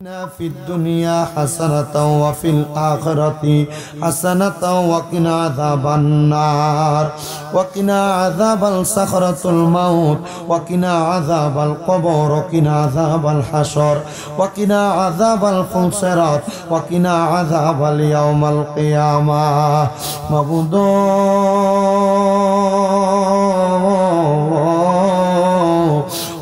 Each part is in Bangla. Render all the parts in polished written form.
في الدنيا حسنة وفي الآخرة حسنة وقنا عذاب النار وقنا عذاب الصخرة الموت وقنا عذاب القبر وقنا عذاب الحشر وقنا عذاب الفلسرات وقنا عذاب اليوم القيامة معبود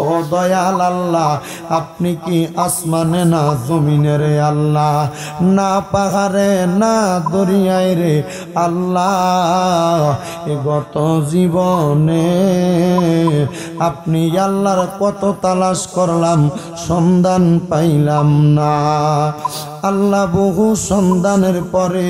ও দয়াল আল্লাহ, আপনি কি আসমানে না জমিনে রে আল্লাহ, না পাহাড়ে না দরিয়ায় রে আল্লাহ, এ গত জীবনে আপনি আল্লাহর কত তালাশ করলাম, সন্ধান পাইলাম না আল্লাহ। বহু সন্ধানের পরে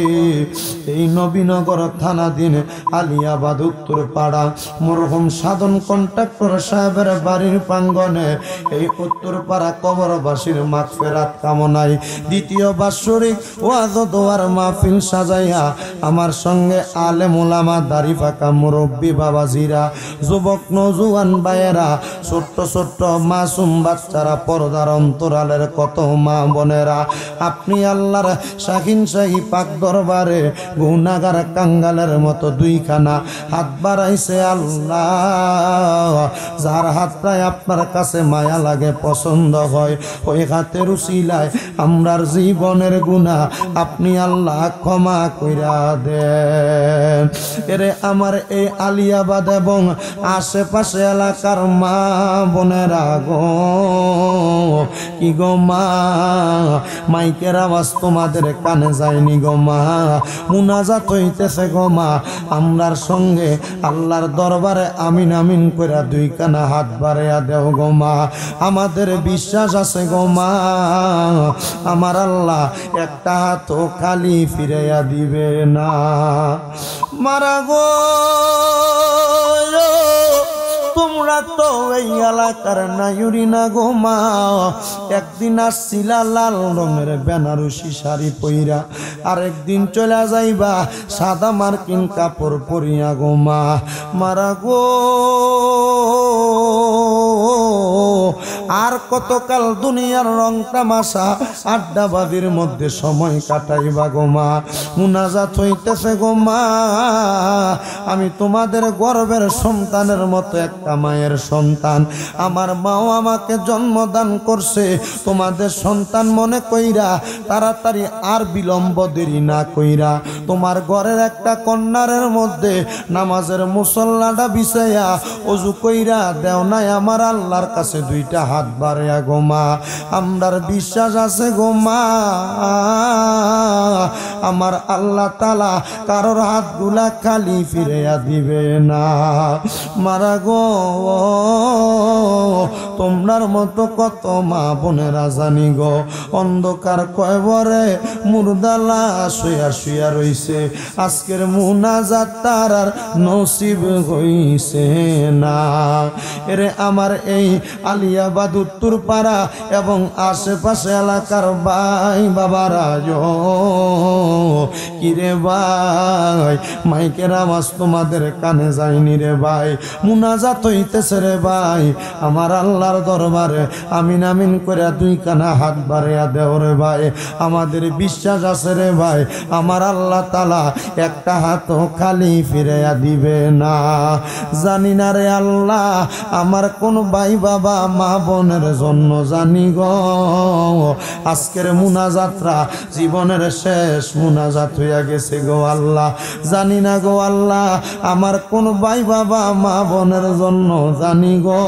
এই নবীনগর থানাধীন আলিয়াবাদ উত্তরপাড়া মরহুম সাধন কন্ট্রাক্টর সাহেবের বাড়ির প্রাঙ্গণে এই উত্তরপাড়া কবরবাসীর মাগফিরাত কামনায় দ্বিতীয় বাৎসরিক ওয়াজ ও দোয়ার মাহফিল সাজাইয়া আমার সঙ্গে আলেম ওলামা, দাড়ি পাকা মুরব্বী বাবাজিরা, যুবক নওজোয়ান ভাইয়েরা, ছোট্ট ছোট্ট মাসুম বাচ্চারা, পর্দার অন্তরালের কত মা বোনেরা, আপনি আল্লাহর শাহিন শাহী পাক দরবারে গুনাহগার কাঙ্গালের মতো দুইখানা হাত বাড়াইছে আল্লাহ। যার হাতটায় আপনার কাছে মায়া লাগে, পছন্দ হয়, ওই হাতের উসিলায় আমরার জীবনের গুনাহ আপনি আল্লাহ ক্ষমা কইরা দেন। এরে আমার এই আলিয়াবাদ এবং আশেপাশে এলাকার মা বোনেরা গো, কি গো মা, মাইকের আওয়াজ তোমাদের কানে যায়নি গো মা, মুনাজাত হইতেছে গো মা, আমরার সঙ্গে আল্লাহর দরবারে আমিন আমিন কইরা দুইখানা হাত বাড়াইয়া দেও গো মা। আমাদের বিশ্বাস আছে গো মা, আমার আল্লাহ একটা হাতও খালি ফিরাইয়া দিবে না। মারা গো, তোমরা তো এই এলাকার নাইউরি না গো মা, একদিন আসছিলা লাল রঙের বেনারসি শাড়ি পইরা, আরেকদিন চলে যাইবা সাদা মার্কিন কাপড় পরিয়া গো মা। মারা গো, আর কতকাল দুনিয়ার রং তামাশা আড্ডাবাজির মধ্যে সময় কাটাইবা গো মা। মুনাজাত হইতেছে গো মা, আমি তোমাদের গর্বের সন্তানের মতো একটা মায়ের সন্তান, আমার মাও আমাকে জন্মদান করছে, তোমাদের সন্তান মনে কইরা তাড়াতাড়ি আর বিলম্ব দেরি না কইরা তোমার ঘরের একটা কন্যারের মধ্যে নামাজের মুসল্লাটা বিছাইয়া ওযু কইরা দেও নাই আমার আল্লাহর কাছে দুইটা হাত বাড়াইয়া গো মা। আমরার বিশ্বাস আছে গো মা, আমার আল্লাহ তাআলা কারোর হাতগুলা খালি ফিরাইয়া দিবে না। মারা গো, তোমরার মতো কত মা বোনেরা জানি গো অন্ধকার কয়বরে মুর্দালা শুয়া শুয়া রইছে, আজকের মুনাজাত তার আর নসিব হইছে না। এরে আমার এই আলিয়াবাদ উত্তরপাড়া এবং আশেপাশে এলাকার ভাই বাবারা, কিরে ভাই, মাইকের আওয়াজ তোমাদের কানে যায়নি রে ভাই, মুনাজাত হইতেছে রে ভাই, আমার আল্লাহর দরবারে আমিন আমিন করে দুইখানা হাত বাড়াইয়া দেও রে ভাই। আমাদের বিশ্বাস আছে রে ভাই, আমার আল্লাহ তাআলা একটা হাতও খালি ফিরাইয়া দিবে না। জানি না রে আল্লাহ, আমার কোন ভাই বাবা মা বোনের জন্য জানি গো আজকের মুনাজাতরা জীবনের শেষ মুনাজাত হইয়া গেছে গো আল্লাহ। জানি না গো আল্লাহ, আমার কোন ভাই বাবা মা বোনের জন্য জানি গো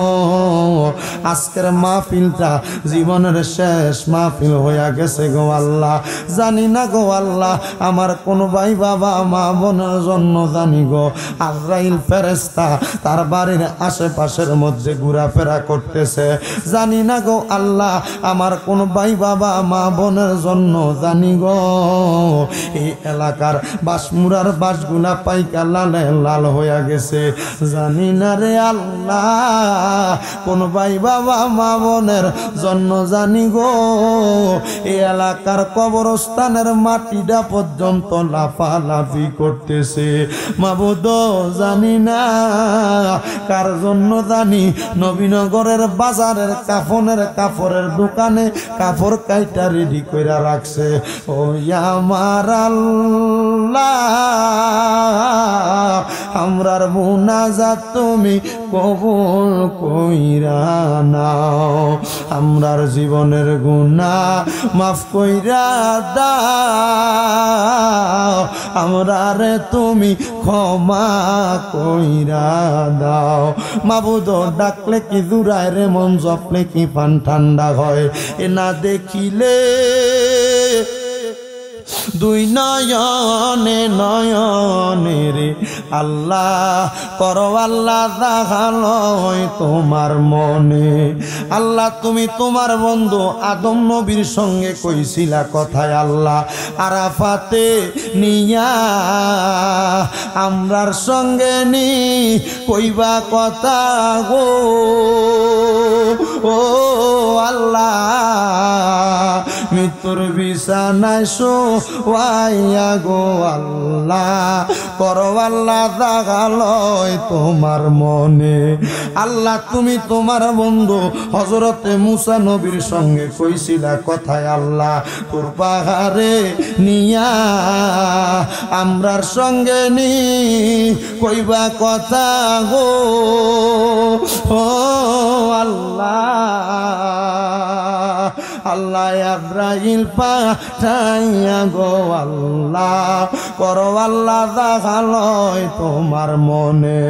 আজকের মাহফিলটা জীবনের শেষ মাহফিল হইয়া গেছে গো আল্লাহ। জানি না গো আল্লাহ, আমার কোন ভাই বাবা মা বোনের জন্য জানি গো আজরাইল ফেরেশতা তার বাড়ির আশেপাশের মধ্যে ঘোরাফেরা করতেছে। জানি না গো আল্লাহ, আমার কোন ভাই বাবা মা বোনের জন্য জানি গো এই এলাকার বাসমুরার বাসগুলা পাইকা লালে লাল হইয়া গেছে। জানি না রে আল্লাহ, কোন ভাই বাবা মা বোনের জন্য জানি গো এই এলাকার কবরস্থানের মাটিটা পর্যন্ত লাফালাফি করতেছে। মাবুদ জানি না কার জন্য, জানি নবীনগরের বাজারের কাপড়ের দোকানে কাপড় কাইটা রেডি করে রাখছে। ও আমার আল্লাহ, আমরার মুনাজাত তুমি কবুল কইরা নাও, আমরার জীবনের গুনাহ মাফ কইরা দাও, আমরারে তুমি ক্ষমা কইরা দাও। মাবুদ ডাকলে কি দূরায় রে মন, জপলে কি পান ঠান্ডা হয়। এ না দেখিলে দুই নয়নে নয়নে রে আল্লাহ, করো আল্লাহ দেখালয় তোমার মনে। আল্লাহ তুমি তোমার বন্ধু আদম নবীর সঙ্গে কইছিলা কথায় আল্লাহ, আরাফাতে নিয়া আমরার সঙ্গে নি কইবা কথা গো। ও আল্লাহ মৃত্যুর বিছানায় শোয়াইয়া গো আল্লাহ, করো আল্লাহ দেখালয় তোমার মনে। আল্লাহ তুমি তোমার বন্ধু হযরতে মুসা নবীর সঙ্গে কইছিলা কথায় আল্লাহ, তোর পাহাড়ে নিয়া আমরার সঙ্গে নি কইবা কথা গো। ও আল্লাহ, আল্লাহ ইব্রাহিম পাঠাইয়া গো আল্লাহ, করো আল্লাহ দেখালয় তোমার মনে।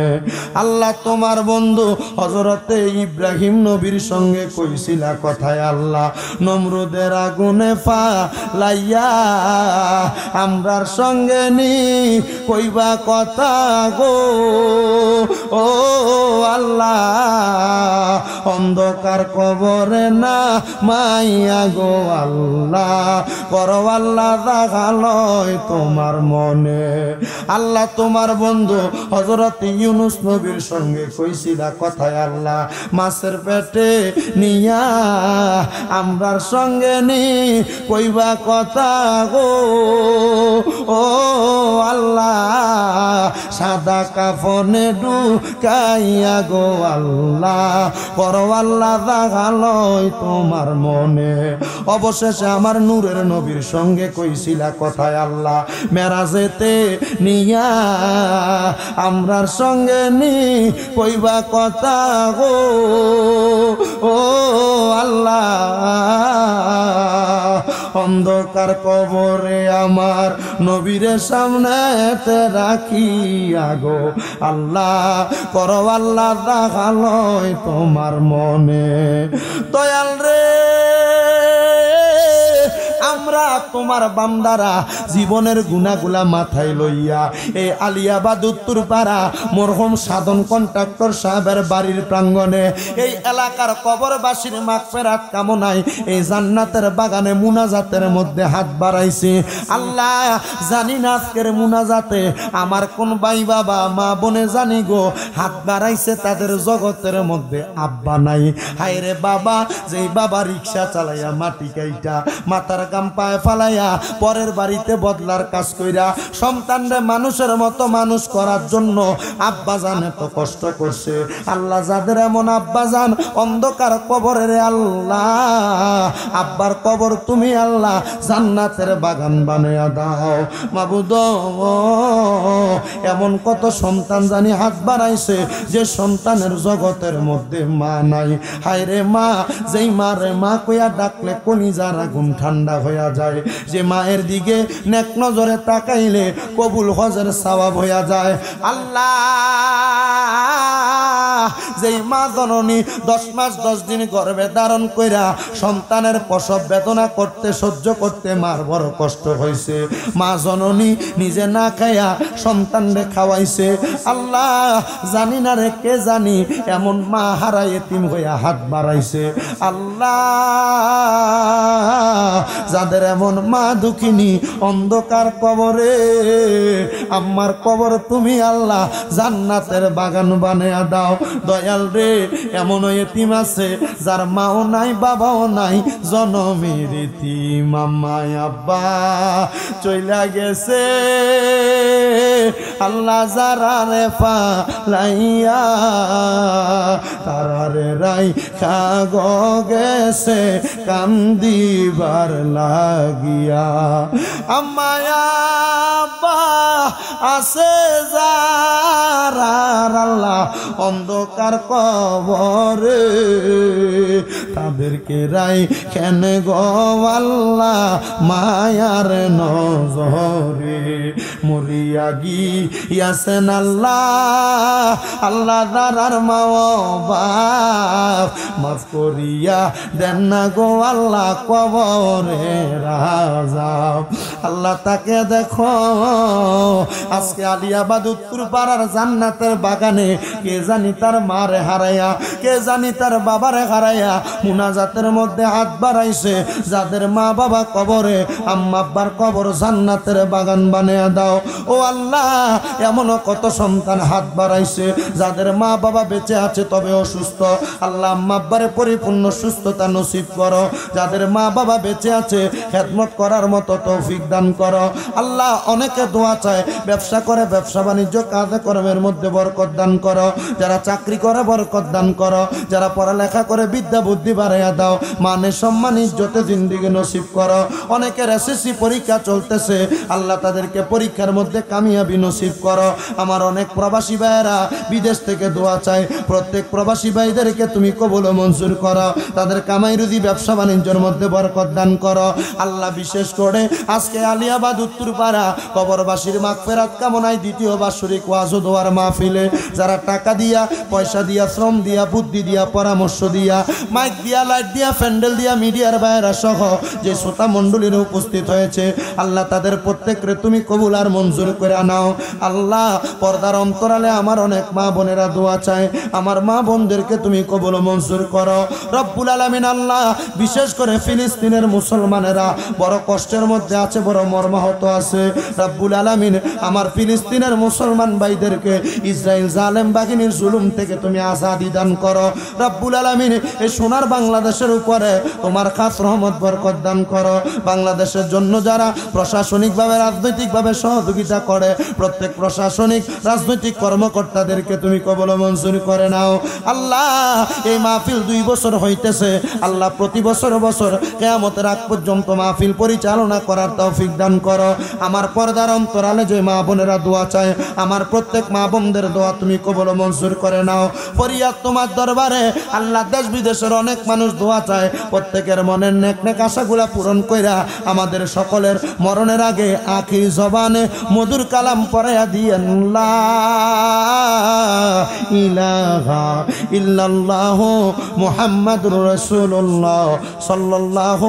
আল্লাহ তোমার বন্ধু হযরতে ইব্রাহিম নবীর সঙ্গে কইছিলা কথায় আল্লাহ, নমরুদের আগুনে ফালাইয়া আমরার সঙ্গে নি কইবা কথা গো। ও আল্লাহ অন্ধকার কবরে না মাইয়া গো আল্লাহ, করো আল্লাহ দেখালয় তোমার মনে। আল্লাহ তোমার বন্ধু হযরত ইউনুস নবীর সঙ্গে কইছিলা কথায় আল্লাহ, মাছের পেটে নিয়া আমরার সঙ্গে নি কইবা কথা গো। ও আল্লাহ সাদা কাফনে ঢুকাইয়া গো আল্লাহ, করো আল্লাহ দেখালয় তোমার মনে। অবশেষে আমার নূরের নবীর সঙ্গে কইছিলা কথায় আল্লাহ, মেরাজেতে নিয়া আমরার সঙ্গে নি কইবা কথা গো। ও আল্লাহ অন্ধকার কবরে আমার নবীরে সামনেতে রাখিয়া গো আল্লাহ, করো আল্লাহ দেখালয় তোমার মনে। দয়াল রে আমরা তোমার বান্দারা জীবনের গুনাহগুলা মাথায় লইয়া এই আলিয়াবাদ উত্তরপাড়া মরহুম সাধন কন্ট্রাক্টর সাহেবের বাড়ির প্রাঙ্গণে এই এলাকার কবরবাসীর মাগফিরাত কামনায় এই জান্নাতের বাগানে মুনাজাতের মধ্যে হাত বাড়াইছি। আল্লাহ জানি না আজকের মুনাজাতে আমার কোন ভাই বাবা মা বোনে জানি গো হাত বাড়াইছে, তাদের জগতের মধ্যে আব্বা নাই। হায় রে বাবা, যেই বাবা রিক্সা চালাইয়া মাটি কাইটা মাথার গাম পায়ে ফালাইয়া পরের বাড়িতে বদলার কাজ কইরা সন্তানরে মানুষের মতো মানুষ করার জন্য আব্বা জান এত কষ্ট করছে। আল্লাহ যাদের এমন আব্বা জান অন্ধকার কবরের আল্লাহ, আব্বার কবর তুমি আল্লাহ জান্নাতের বাগান বানায়া দাও মাবুদ। এমন কত সন্তান জানি হাত বাড়াইছে যে সন্তানের জগতের মধ্যে মা নাই। হায় রে মা, যেই মা রে মা কইয়া ডাকলে কলিজার আগুন ঠান্ডা হইয়া যায়, যে মায়ের দিকে নেক নজরে তাকাইলে কবুল হজের সওয়াব হইয়া যায়। আল্লাহ যেই মা জননী 10 মাস 10 দিন গর্ভে ধারণ কইরা সন্তানের প্রসব বেদনা করতে সহ্য করতে মার বড় কষ্ট হয়েছে, মা জননী নিজে না খাইয়া সন্তানরে খাওয়াইছে। আল্লাহ জানি না রে কে জানি এমন মা হারা এতিম হইয়া হাত বাড়াইছে। আল্লাহ যাদের এমন মা দুঃখিনী অন্ধকার কবরে, আম্মার কবর তুমি আল্লাহ জান্নাতের বাগান বানিয়ে দাও। দয়াল রে, এমন এতিম আছে যার মাও নাই বাবাও নাই, জনমের এতিম, আম্মা আব্বা চইলা গেছে আল্লাহ যারারে পালাইয়া, তারারে রাই খাগ গেছে কান্দিবার লাগিয়া। আম্মা আব্বা আছে যারা আল্লাহ অন্ধকার কবরে, তাদেরকে রাই কেন গো আল্লাহ মায়ার নজরে। মরিয়া গিয়াছেন আল্লাহ, আল্লাহ দারার মা বাপ মাফ করিয়া দেন না গো আল্লাহ কবরে রাজা। আল্লাহ তাকে দেখো আজকে আলিয়াবাদ উত্তর পাড়ার জান্নাতের বাগানে কে জানি তার মারে হারাইয়া, কে জানি তার বাবারে হারাইয়া মুনাজাতের মধ্যে হাত বাড়াইছে। যাদের মা বাবা কবরে, আম্মা আব্বার কবর জান্নাতের বাগান বানিয়ে দাও। ও আল্লাহ, এমনও কত সন্তান হাত বাড়াইছে যাদের মা বাবা বেঁচে আছে তবে অসুস্থ। আল্লাহ আম্মা আব্বারে পরিপূর্ণ সুস্থতা নসিব করো। যাদের মা বাবা বেঁচে আছে খেদমত করার মতো তৌফিক দান করো। আল্লাহ অনেকে দোয়া চায়, ব্যবসা করে ব্যবসা বাণিজ্য কাজে কর্মের মধ্যে বরকত দান করো। যারা চাকরি করে বরকত দান করো। যারা পড়ালেখা করে বিদ্যা বুদ্ধি বাড়াইয়া দাও। মানে সম্মান ইজ্জতে জিন্দিগি নসিব করো। অনেকের এসএসসি পরীক্ষা চলতেছে, আল্লাহ তাদেরকে পরীক্ষার মধ্যে কামিয়াবি নসিব করো। আমার অনেক প্রবাসী ভাইয়েরা বিদেশ থেকে দোয়া চায়, প্রত্যেক প্রবাসী ভাইদেরকে তুমি কবুল ও মঞ্জুর করো। তাদের কামাই রুজি ব্যবসা বাণিজ্যের মধ্যে বরকত দান করো। আল্লাহ বিশেষ করে আজকে আলিয়াবাদ উত্তরপাড়া কবরবাসীর মাগফিরাত কামনায় দ্বিতীয় বাৎসরিক ওয়াজ ও দোয়ার মাহফিলে যারা টাকা দিয়া, পয়সা দিয়া, শ্রম দিয়া, বুদ্ধি দিয়া, পরামর্শ দিয়া, মাইক দিয়া, লাইট দিয়া, প্যান্ডেল দিয়া, মিডিয়ার ভাইয়েরা সহ যে শ্রোতা মণ্ডলীর উপস্থিত হয়েছে, আল্লাহ তাদের প্রত্যেককে তুমি কবুল আর মঞ্জুর করে নাও। আল্লাহ পর্দার অন্তরালে আমার অনেক মা বোনেরা দোয়া চায়, আমার মা বোনদেরকে তুমি কবুল ও মঞ্জুর করো রব্বুল আলামিন। আল্লাহ বিশেষ করে ফিলিস্তিনের মুসলমানেরা বড় কষ্টের মধ্যে আছে, বড় মর্মাহত আছে। রব্বুল আলামিন আমার ফিলিস্তিনের মুসলমান ভাইদেরকে ইসরায়েল জালেম বাহিনীর জুলুম থেকে তুমি আজাদি দান করো। রব্বুল আলামিন এই সোনার বাংলাদেশের উপরে তোমার খাস রহমত বরকত দান করো। বাংলাদেশের জন্য যারা প্রশাসনিকভাবে রাজনৈতিকভাবে সহযোগিতা করে প্রত্যেক প্রশাসনিক রাজনৈতিক কর্মকর্তাদেরকে তুমি কবুল ও মঞ্জুর করে নাও। আল্লাহ এই মাহফিল 2 বছর হইতেছে, আল্লাহ প্রতি বছর কিয়ামতের আগ পর্যন্ত মাহফিল পরিচালনা করার তৌফিক দান করো। আমার পর্দার অন্তরালে যে মা বোনেরা দোয়া চায়, আমার প্রত্যেক মা বোনদের দোয়া তুমি কবুল ও মঞ্জুর করে নাও। ফরিয়াদ তোমার দরবারে আল্লাহ, দেশ বিদেশের অনেক মানুষ দোয়া চায়, প্রত্যেকের মনের নেক নেক আশাগুলা পূরণ কইরা আমাদের সকলের মরণের আগে আখির জবানে মধুর কালাম পড়াইয়া দিয়েন, লা ইলাহা ইল্লাল্লাহু মুহাম্মাদুর রাসূলুল্লাহ সাল্লাল্লাহু